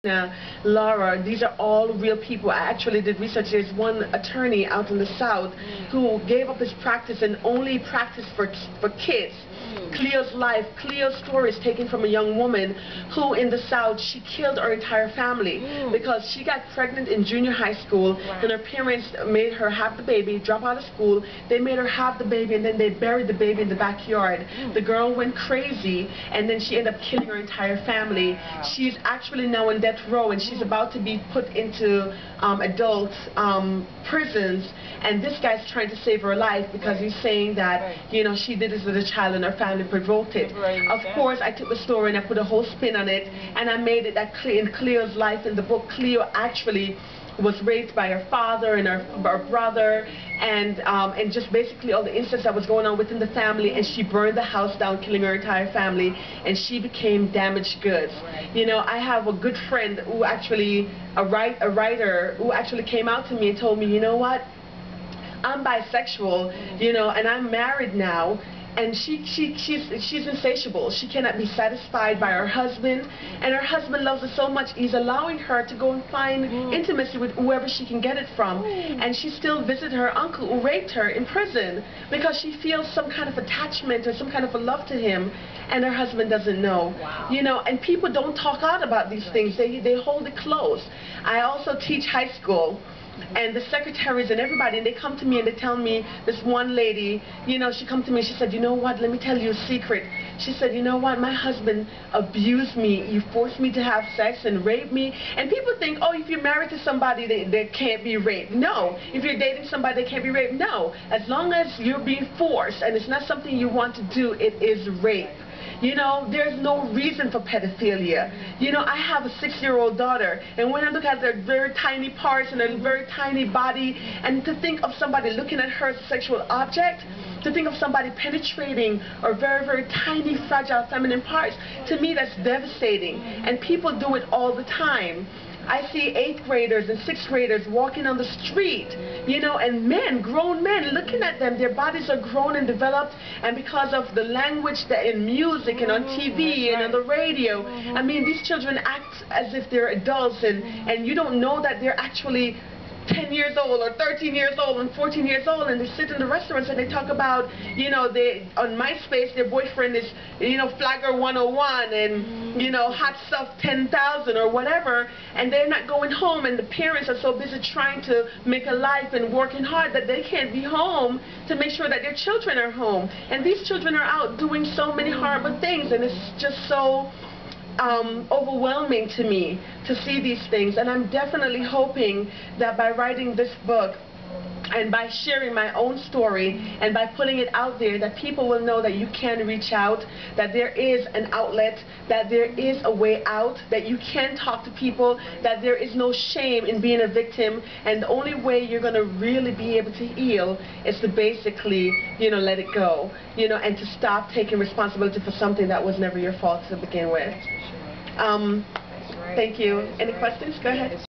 Laura, these are all real people. I actually did research. There's one attorney out in the South who gave up his practice and only practiced for kids. Cleo's life, Cleo's story is taken from a young woman who in the South, she killed her entire family because she got pregnant in junior high school and her parents made her have the baby, drop out of school. They made her have the baby and then they buried the baby in the backyard. The girl went crazy and then she ended up killing her entire family. She's actually now on death row and she's about to be put into adult prisons, and this guy's trying to save her life because he's saying that, you know, she did this as a child and her family provoked it. Of course, I took the story and I put a whole spin on it, and I made it that in Cleo's life in the book, Cleo actually was raised by her father and her brother, and just basically all the incidents that was going on within the family, and she burned the house down, killing her entire family, and she became damaged goods. You know, I have a good friend who actually, a writer who actually came out to me and told me, you know what, I'm bisexual, you know, and I'm married now. And she's insatiable. She cannot be satisfied by her husband, and her husband loves her so much he's allowing her to go and find intimacy with whoever she can get it from. And she still visits her uncle who raped her in prison because she feels some kind of attachment or some kind of a love to him, and her husband doesn't know. You know, and people don't talk out about these things. They hold it close. I also teach high school, and the secretaries and everybody, and they come to me and they tell me, this one lady, you know, she come to me and she said, you know what, let me tell you a secret. She said, you know what, my husband abused me. You forced me to have sex and raped me. And people think, oh, if you're married to somebody, they can't be raped. No. If you're dating somebody, they can't be raped. No. As long as you're being forced and it's not something you want to do, it is rape. You know, there's no reason for pedophilia. You know, I have a 6-year-old daughter, and when I look at their very tiny parts and their very tiny body, and to think of somebody looking at her as a sexual object, to think of somebody penetrating her very, very tiny, fragile feminine parts, to me that's devastating. And people do it all the time. I see 8th graders and 6th graders walking on the street, you know, and men, grown men, looking at them. Their bodies are grown and developed, and because of the language that in music and on TV and on the radio, I mean, these children act as if they're adults, and you don't know that they're actually 10 years old or 13 years old and 14 years old, and they sit in the restaurants and they talk about, you know, on MySpace their boyfriend is, you know, Flagger 101 and, you know, Hot Stuff 10,000 or whatever, and they're not going home, and the parents are so busy trying to make a life and working hard that they can't be home to make sure that their children are home. And these children are out doing so many horrible things, and it's just so overwhelming to me to see these things. And I'm definitely hoping that by writing this book and by sharing my own story and by putting it out there, that people will know that you can reach out, that there is an outlet, that there is a way out, that you can talk to people, that there is no shame in being a victim, and the only way you're going to really be able to heal is to basically, you know, let it go, you know, and to stop taking responsibility for something that was never your fault to begin with. Thank you. Any questions? Go ahead.